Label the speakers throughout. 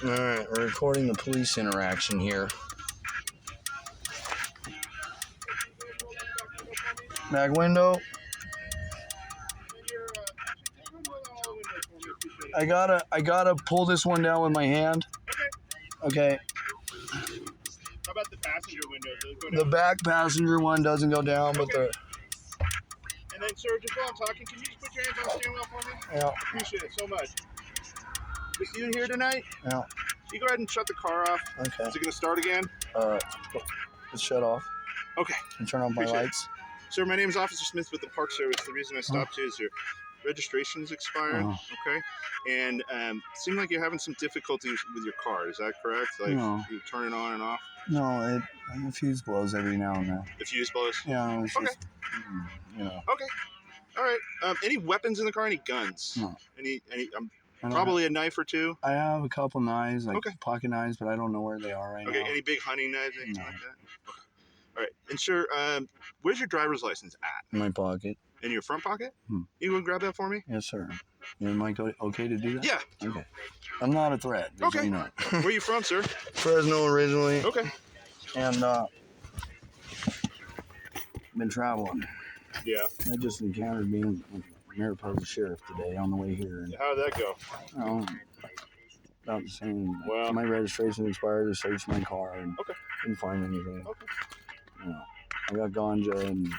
Speaker 1: Alright, we're recording the police interaction here. Back window. I gotta pull this one down with my hand. Okay.
Speaker 2: How about the passenger window?
Speaker 1: The back passenger one doesn't go down, but the...
Speaker 2: And then, sir, just while I'm talking, can you just put your hands on the steering wheel for me?
Speaker 1: Yeah.
Speaker 2: Appreciate it so much. Just you here tonight?
Speaker 1: Yeah.
Speaker 2: You go ahead and shut the car off.
Speaker 1: Okay.
Speaker 2: Is it going to start again?
Speaker 1: It's shut off.
Speaker 2: Okay.
Speaker 1: And turn on my lights.
Speaker 2: Sir, my name is Officer Smith with the Park Service. The reason I stopped you is your registration's expired. Okay. And it seemed like you're having some difficulties with your car. Is that correct? Like you turn it on and off?
Speaker 1: No, the fuse blows every now and then.
Speaker 2: The fuse blows?
Speaker 1: Yeah. It's just, you know.
Speaker 2: Okay. All right. Any weapons in the car? Any guns?
Speaker 1: No.
Speaker 2: Any probably a knife or two?
Speaker 1: I have a couple knives, like pocket knives, but I don't know where they are right now.
Speaker 2: Okay. Any big hunting knives, anything like that? Okay. All right. And sir, where's your driver's license at?
Speaker 1: In my pocket.
Speaker 2: In your front pocket? You want to grab that for me?
Speaker 1: Yes, sir. Am I okay to do that?
Speaker 2: Yeah.
Speaker 1: Okay. I'm not a threat.
Speaker 2: Okay.
Speaker 1: You know.
Speaker 2: Where are you from, sir?
Speaker 1: Fresno originally.
Speaker 2: Okay.
Speaker 1: And been traveling.
Speaker 2: Yeah.
Speaker 1: I just encountered being Mariposa Sheriff today on the way here. And,
Speaker 2: how did that go?
Speaker 1: About the same.
Speaker 2: Well,
Speaker 1: my registration expired. They searched my car and didn't find anything.
Speaker 2: Okay.
Speaker 1: You know, I got ganja and.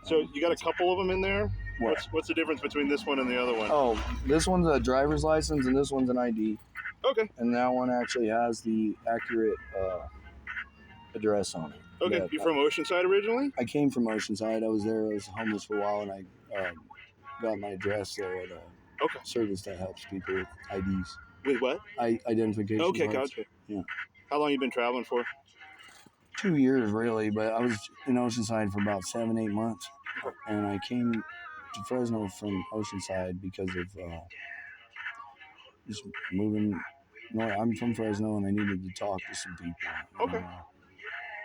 Speaker 2: So you got a couple of them in there?
Speaker 1: What?
Speaker 2: What's the difference between this one and the other one?
Speaker 1: Oh, this one's a driver's license and this one's an ID.
Speaker 2: Okay.
Speaker 1: And that one actually has the accurate address on it.
Speaker 2: Okay. You're from Oceanside originally?
Speaker 1: I came from Oceanside. I was there. I was homeless for a while, and I got my address there at a service that helps people with IDs.
Speaker 2: With what?
Speaker 1: Identification.
Speaker 2: Okay, gotcha.
Speaker 1: Yeah.
Speaker 2: How long you been traveling for?
Speaker 1: 2 years, really, but I was in Oceanside for about 7-8 months. And I came to Fresno from Oceanside because of just moving. No, I'm from Fresno, and I needed to talk to some people.
Speaker 2: Okay.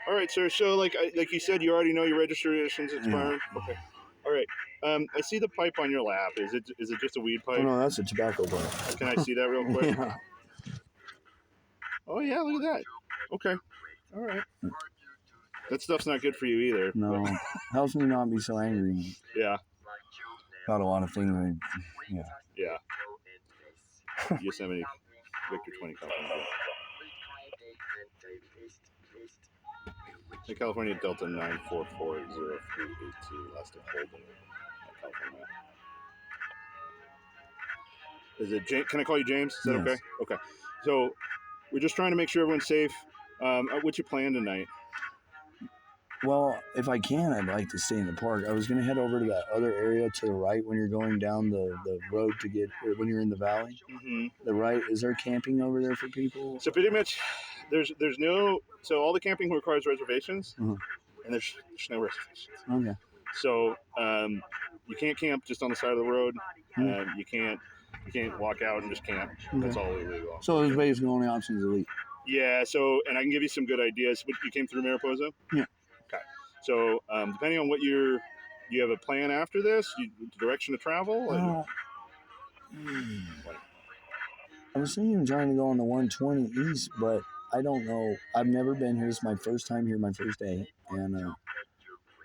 Speaker 2: All right, sir. So, like you said, you already know your registration's expiring. Yeah. Okay. All right. I see the pipe on your lap. Is it just a weed pipe?
Speaker 1: Oh, no, that's a tobacco pipe.
Speaker 2: Can I see that real quick?
Speaker 1: Yeah.
Speaker 2: Oh yeah, look at that. Okay. All right. That stuff's not good for you either.
Speaker 1: No, helps me not be so angry.
Speaker 2: Yeah.
Speaker 1: Got a lot of things.
Speaker 2: Yeah. Yosemite Victor 20 California. The California Delta 9440382, last of Holden, California. Is it James? Can I call you James? Is that okay? Okay. So we're just trying to make sure everyone's safe. What's your plan tonight?
Speaker 1: Well, if I can, I'd like to stay in the park. I was going to head over to that other area to the right when you're going down the road to get, or when you're in the valley. Mm-hmm. The right, is there camping over there for people?
Speaker 2: So pretty much, there's no, so all the camping requires reservations, and there's no reservations.
Speaker 1: Okay.
Speaker 2: So you can't camp just on the side of the road. You can't walk out and just camp. That's all illegal.
Speaker 1: So there's basically only options to leave.
Speaker 2: Yeah. So, and I can give you some good ideas. You came through Mariposa?
Speaker 1: Yeah.
Speaker 2: Okay. So depending on what you have a plan after this, direction to travel?
Speaker 1: I was thinking of trying to go on the 120 east, but I don't know. I've never been here. It's my first time here, my first day. And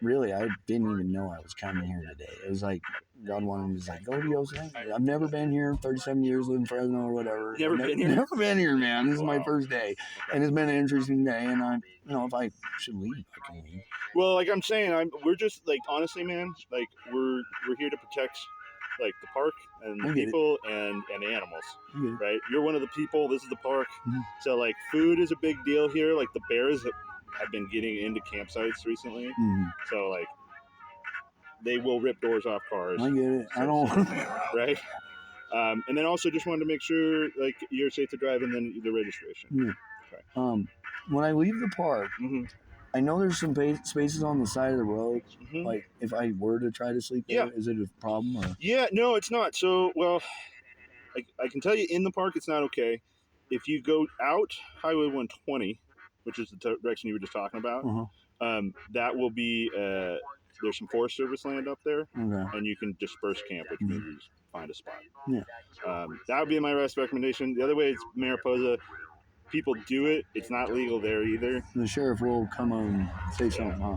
Speaker 1: really, I didn't even know I was coming here today. It was like God wanted me to like, go to Yosemite. I've never been here, 37 years, living in Fresno or whatever.
Speaker 2: Never been here?
Speaker 1: Never been here, man. This is my first day. And it's been an interesting day. And if I should leave, I can leave.
Speaker 2: Well, like I'm saying, we're just like, honestly, man, like we're here to protect like the park and the people and animals, right? You're one of the people. This is the park. So like food is a big deal here. Like the bears have been getting into campsites recently. So like they will rip doors off cars.
Speaker 1: I get it. I don't.
Speaker 2: Right. And then also just wanted to make sure like you're safe to drive and then the registration.
Speaker 1: Yeah. Okay. When I leave the park, I know there's some spaces on the side of the road. Like if I were to try to sleep there, is it a problem? Or?
Speaker 2: Yeah, no, it's not. So, well, I can tell you in the park it's not okay. if you go out Highway 120, which is the direction you were just talking about, that will be there's some Forest Service land up there, and you can disperse camp, which means you just find a spot.
Speaker 1: Yeah.
Speaker 2: That would be my best recommendation. The other way is Mariposa. People do it. It's not legal there either.
Speaker 1: The sheriff will come and say something, huh?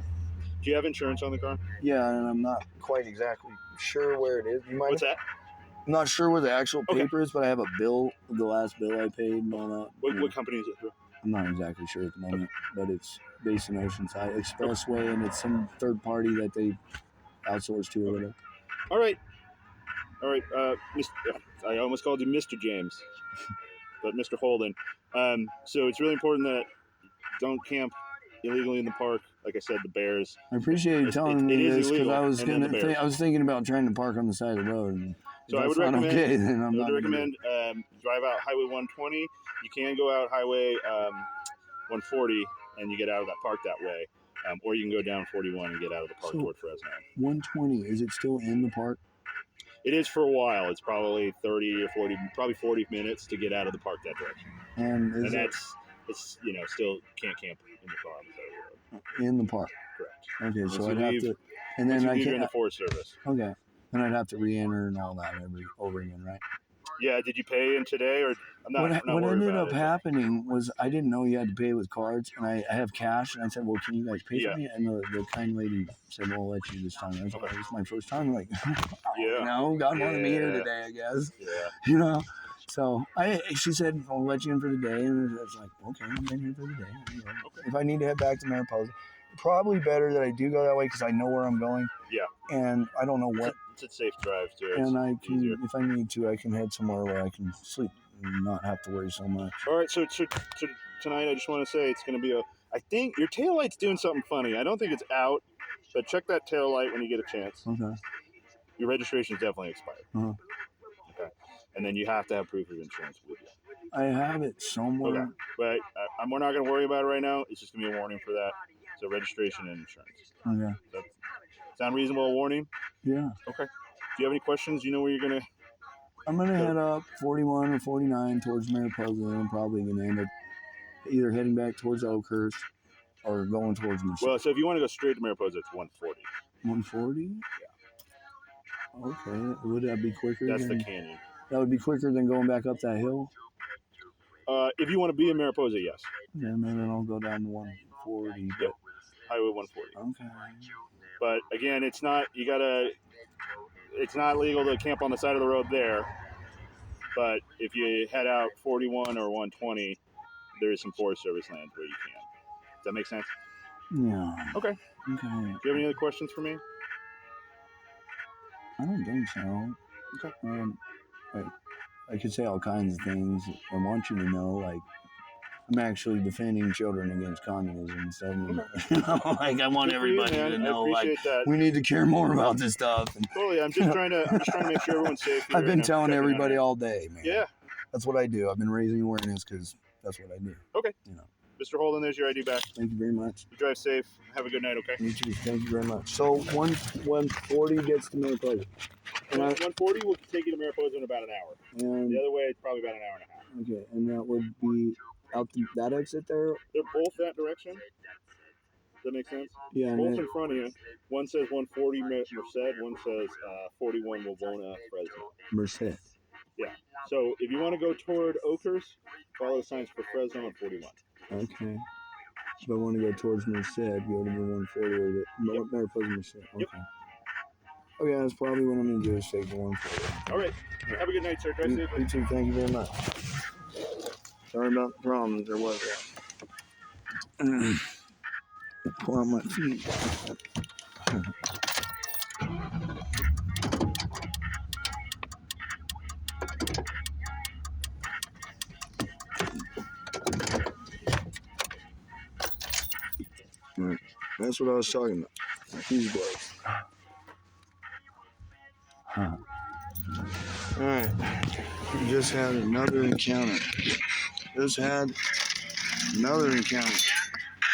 Speaker 2: Do you have insurance on the car?
Speaker 1: Yeah, and I'm not quite exactly sure where it is. You might.
Speaker 2: What's that?
Speaker 1: I'm not sure where the actual paper is, but I have a bill, the last bill I paid and all that.
Speaker 2: What company is it through?
Speaker 1: I'm not exactly sure at the moment, but it's based in Oceanside Expressway, and it's some third party that they outsource to or whatever.
Speaker 2: All right. I almost called you Mr. James, but Mr. Holden. So it's really important that don't camp illegally in the park. Like I said, the bears.
Speaker 1: I appreciate you telling me this because I was thinking about trying to park on the side of the road. And
Speaker 2: so I would recommend drive out Highway 120. You can go out Highway 140 and you get out of that park that way, or you can go down 41 and get out of the park toward Fresno. 120,
Speaker 1: is it still in the park?
Speaker 2: It is for a while. It's probably 30 or 40, probably 40 minutes to get out of the park that direction. And that's still can't camp in the car on the side of the road.
Speaker 1: In the park.
Speaker 2: Correct.
Speaker 1: Okay, so I'd have to, and then I
Speaker 2: can in the Forest Service.
Speaker 1: Okay, and I'd have to re-enter and all that over again, right?
Speaker 2: Yeah. Did you pay in today, or
Speaker 1: what ended up happening was I didn't know you had to pay with cards, and I have cash, and I said, "Well, can you guys pay for me?" And the kind lady said, "Well, I'll let you this time." I was like, "This is my first time." I'm like, no, God wanted me here today, I guess.
Speaker 2: Yeah.
Speaker 1: So she said, "I'll let you in for the day," and I was like, "Okay, I'm in here for the day." Okay. If I need to head back to Mariposa, probably better that I do go that way because I know where I'm going.
Speaker 2: Yeah.
Speaker 1: And I don't know what.
Speaker 2: It's a safe drive too.
Speaker 1: And I can, easier. If I need to, I can head somewhere where I can sleep and not have to worry so much.
Speaker 2: All right. So tonight, I just want to say it's going to be I think your tail light's doing something funny. I don't think it's out, but check that tail light when you get a chance.
Speaker 1: Okay.
Speaker 2: Your registration is definitely expired. Okay. And then you have to have proof of insurance with you.
Speaker 1: I have it somewhere.
Speaker 2: Okay. But we're not going to worry about it right now. It's just going to be a warning for that. So registration and insurance.
Speaker 1: Okay.
Speaker 2: That sound reasonable? A warning?
Speaker 1: Yeah.
Speaker 2: Okay. Do you have any questions? You know where you're going to?
Speaker 1: I'm going to head up 41 or 49 towards Mariposa, and I'm probably going to end up either heading back towards Oakhurst or going towards Merced.
Speaker 2: Well, so if you want to go straight to Mariposa, it's 140.
Speaker 1: 140? Yeah. Okay. Would that be quicker?
Speaker 2: That's the canyon.
Speaker 1: That would be quicker than going back up that hill?
Speaker 2: If you want to be in Mariposa, yes.
Speaker 1: Yeah, maybe I'll go down to 140.
Speaker 2: Yep. Highway 140.
Speaker 1: Okay.
Speaker 2: But again, it's not legal to camp on the side of the road there. But if you head out 41 or 120, there is some Forest Service land where you can. Does that make sense?
Speaker 1: Yeah.
Speaker 2: Okay. Do you have any other questions for me?
Speaker 1: I don't think so. Okay. I could say all kinds of things. I want you to know, like, I'm actually defending children against communism and stuff. I want everybody to know, like, we need to care more about this stuff. And
Speaker 2: totally. I'm just trying to make sure everyone's safe here.
Speaker 1: I've been telling everybody all day, man.
Speaker 2: Yeah.
Speaker 1: That's what I do. I've been raising awareness because that's what I do.
Speaker 2: Okay. Mr. Holden, there's your ID back.
Speaker 1: Thank you very much.
Speaker 2: You drive safe. Have a good night, okay?
Speaker 1: You too. Thank you very much. So 140 gets to Mariposa.
Speaker 2: 140 will take you to Mariposa in about an hour. And the other way, it's probably about an hour and a half.
Speaker 1: Okay, and that would be out that exit there?
Speaker 2: They're both that direction. Does that make sense?
Speaker 1: Yeah.
Speaker 2: Both in front of you. One says 140 Merced, one says 41 Wawona Fresno.
Speaker 1: Merced.
Speaker 2: Yeah. So if you want to go toward Oakhurst, follow the signs for Fresno and 41.
Speaker 1: Okay. If I want to go towards Merced, go to the 140 or the Mariposa Merced. Okay.
Speaker 2: Yep.
Speaker 1: Okay, that's probably what I'm going to do is take the 140.
Speaker 2: All right. Have a good night, sir. Drive safely.
Speaker 1: You too. Thank you very much. Sorry about the problems there was. Pull out my feet. Right. That's what I was talking about. These gloves. Alright. We just had another encounter.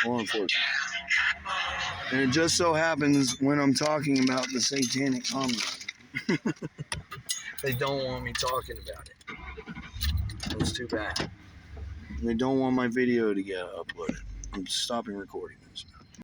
Speaker 1: Law enforcement. And it just so happens when I'm talking about the satanic homicide. They don't want me talking about it. It's too bad. They don't want my video to get uploaded. I'm stopping recording this.